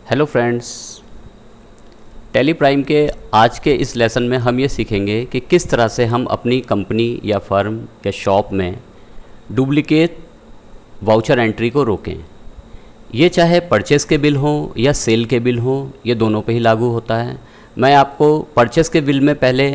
Hello friends, tally prime के आज के इस लेसन में हम ये सीखेंगे कि किस तरह से हम अपनी कंपनी या फर्म या शॉप में डुप्लिकेट वाउचर एंट्री को रोकें। ये चाहे परचेस के बिल हों या सेल के बिल हों, ये दोनों पे ही लागू होता है। मैं आपको परचेस के बिल में पहले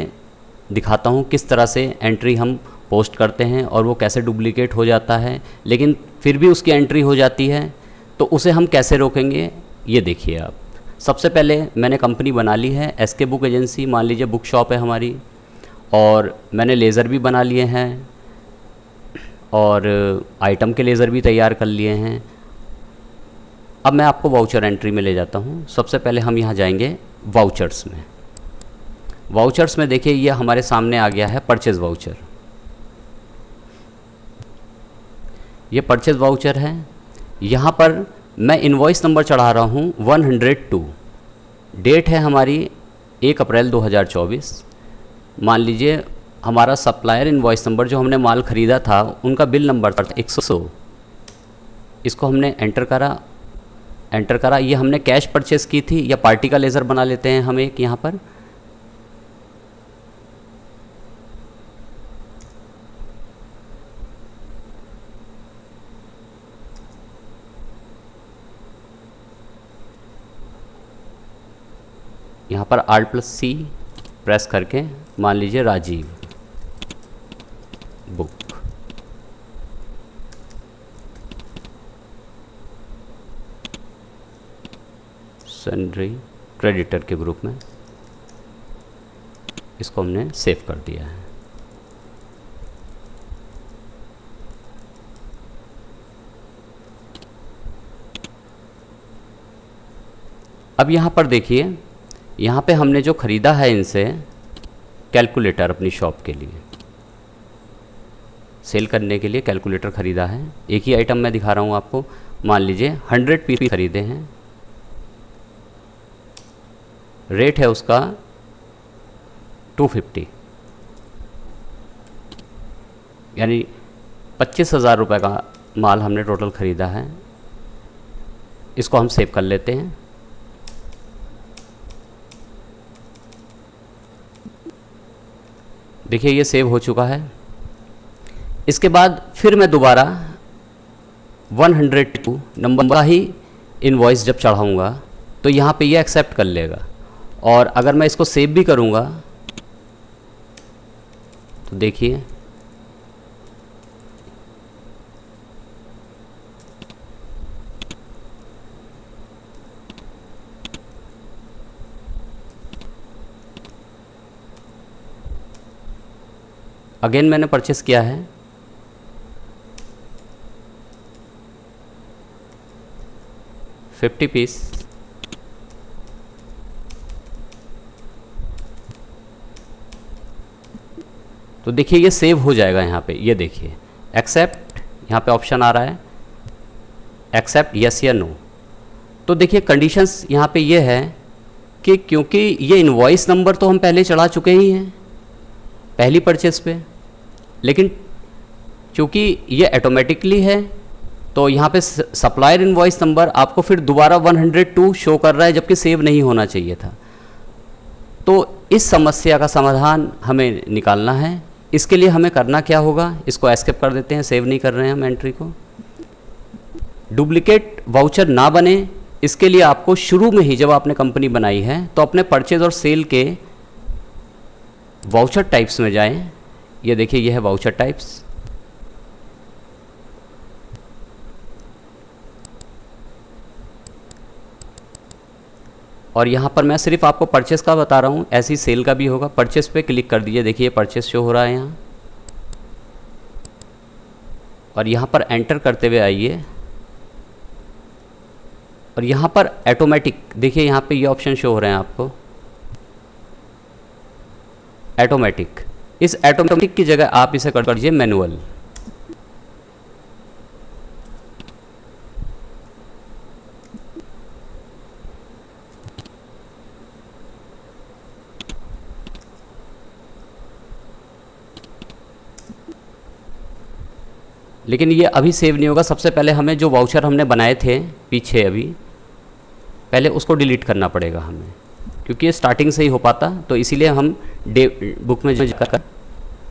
दिखाता हूँ किस तरह से एंट्री हम पोस्ट करते हैं और वो कैसे डुप्लिकेट हो जाता है, लेकिन फिर भी उसकी एंट्री हो जाती है, तो उसे हम कैसे रोकेंगे ये देखिए आप। सबसे पहले मैंने कंपनी बना ली है एसके बुक एजेंसी, मान लीजिए बुक शॉप है हमारी, और मैंने लेज़र भी बना लिए हैं और आइटम के लेज़र भी तैयार कर लिए हैं। अब मैं आपको वाउचर एंट्री में ले जाता हूँ। सबसे पहले हम यहाँ जाएंगे वाउचर्स में। वाउचर्स में देखिए ये हमारे सामने आ गया है परचेज़ वाउचर। ये परचेज़ वाउचर है। यहाँ पर मैं इनवॉइस नंबर चढ़ा रहा हूँ 102। डेट है हमारी 1 अप्रैल 2024। मान लीजिए हमारा सप्लायर इनवॉइस नंबर जो हमने माल ख़रीदा था उनका बिल नंबर था 100। इसको हमने एंटर करा। ये हमने कैश परचेज़ की थी या पार्टी का लेज़र बना लेते हैं हम एक यहाँ पर। यहाँ पर Alt+C प्रेस करके मान लीजिए राजीव बुक, सन्ड्री क्रेडिटर के ग्रुप में इसको हमने सेव कर दिया है। अब यहाँ पर देखिए, यहाँ पे हमने जो ख़रीदा है इनसे कैलकुलेटर अपनी शॉप के लिए सेल करने के लिए कैलकुलेटर ख़रीदा है। एक ही आइटम मैं दिखा रहा हूँ आपको। मान लीजिए 100 पीस ख़रीदे हैं। रेट है उसका 250, यानी 25,000 रुपये का माल हमने टोटल ख़रीदा है। इसको हम सेव कर लेते हैं। देखिए ये सेव हो चुका है। इसके बाद फिर मैं दोबारा 102 नंबर का ही इनवॉइस जब चढ़ाऊँगा तो यहाँ पे ये एक्सेप्ट कर लेगा, और अगर मैं इसको सेव भी करूँगा तो देखिए अगेन मैंने परचेस किया है। $50 पीस। तो देखिए ये सेव हो जाएगा यहाँ पे। ये देखिए एक्सेप्ट, यहाँ पे ऑप्शन आ रहा है एक्सेप्ट यस या नो। तो देखिए कंडीशंस यहाँ पे ये है कि क्योंकि ये इनवॉइस नंबर तो हम पहले चढ़ा चुके ही हैं पहली परचेस पे, लेकिन चूँकि ये ऑटोमेटिकली है तो यहाँ पे सप्लायर इनवॉइस नंबर आपको फिर दोबारा 102 शो कर रहा है, जबकि सेव नहीं होना चाहिए था। तो इस समस्या का समाधान हमें निकालना है। इसके लिए हमें करना क्या होगा, इसको एस्केप कर देते हैं, सेव नहीं कर रहे हैं हम एंट्री को। डुप्लिकेट वाउचर ना बने इसके लिए आपको शुरू में ही जब आपने कंपनी बनाई है तो अपने परचेज और सेल के वाउचर टाइप्स में जाएं। ये देखिए ये है वाउचर टाइप्स। और यहाँ पर मैं सिर्फ आपको परचेस का बता रहा हूँ, ऐसी सेल का भी होगा। परचेस पे क्लिक कर दीजिए, देखिए परचेस शो हो रहा है यहाँ, और यहाँ पर एंटर करते हुए आइए और यहाँ पर ऑटोमेटिक देखिए यहाँ पे ये ऑप्शन शो हो रहे हैं आपको ऑटोमेटिक। इस ऑटोमेटिक की जगह आप इसे कर दीजिए मैनुअल। लेकिन ये अभी सेव नहीं होगा। सबसे पहले हमें जो वाउचर हमने बनाए थे पीछे, अभी पहले उसको डिलीट करना पड़ेगा हमें, क्योंकि ये स्टार्टिंग से ही हो पाता, तो इसीलिए हम बुक में जाकर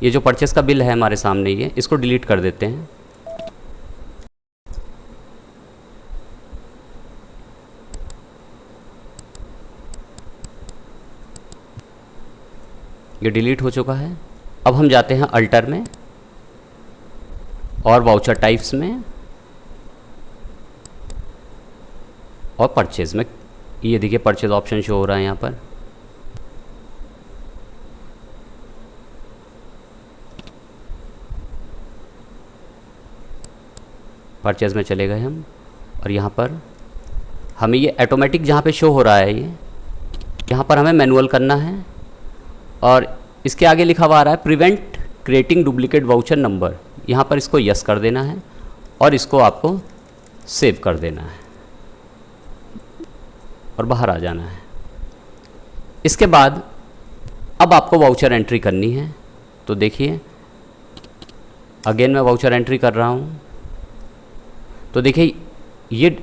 ये जो परचेस का बिल है हमारे सामने, ये इसको डिलीट कर देते हैं। ये डिलीट हो चुका है। अब हम जाते हैं अल्टर में और वाउचर टाइप्स में और परचेज में। ये देखिए परचेज ऑप्शन शो हो रहा है यहाँ पर। परचेज में चले गए हम और यहाँ पर हमें ये ऑटोमेटिक जहाँ पे शो हो रहा है, ये यहाँ पर हमें मैनुअल करना है और इसके आगे लिखा हुआ आ रहा है prevent creating duplicate voucher number. यहाँ पर इसको यस कर देना है और इसको आपको सेव कर देना है और बाहर आ जाना है। इसके बाद अब आपको वाउचर एंट्री करनी है। तो देखिए अगेन मैं वाउचर एंट्री कर रहा हूँ। तो देखिए ये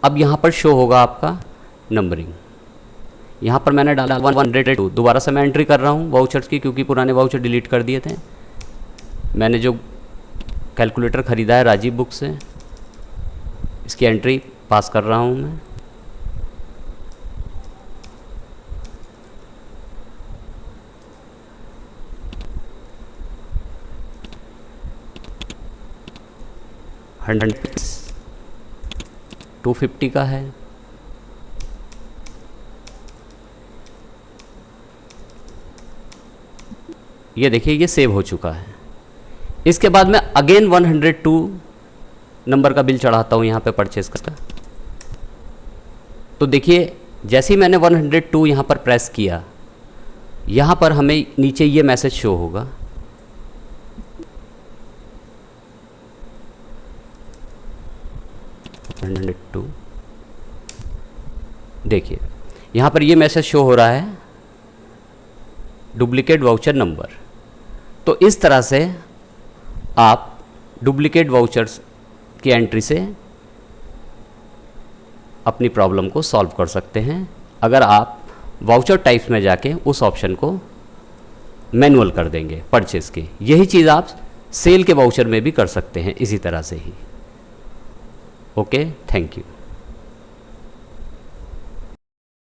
अब यहाँ पर शो होगा आपका नंबरिंग। यहाँ पर मैंने डाला 102। दोबारा से मैं एंट्री कर रहा हूँ वाउचर्स की, क्योंकि पुराने वाउचर डिलीट कर दिए थे। मैंने जो कैलकुलेटर ख़रीदा है राजीव बुक से, इसकी एंट्री पास कर रहा हूँ मैं। हंड्रेड 250 का है। ये देखिए ये सेव हो चुका है। इसके बाद मैं अगेन 102 नंबर का बिल चढ़ाता हूँ यहाँ पे परचेस का। तो देखिए जैसे ही मैंने 102 यहाँ पर प्रेस किया, यहाँ पर हमें नीचे ये मैसेज शो होगा। देखिए यहाँ पर ये मैसेज शो हो रहा है डुप्लीकेट वाउचर नंबर। तो इस तरह से आप डुप्लीकेट वाउचर्स की एंट्री से अपनी प्रॉब्लम को सॉल्व कर सकते हैं, अगर आप वाउचर टाइप्स में जाके उस ऑप्शन को मैनुअल कर देंगे परचेस की। यही चीज़ आप सेल के वाउचर में भी कर सकते हैं इसी तरह से ही। Okay, thank you.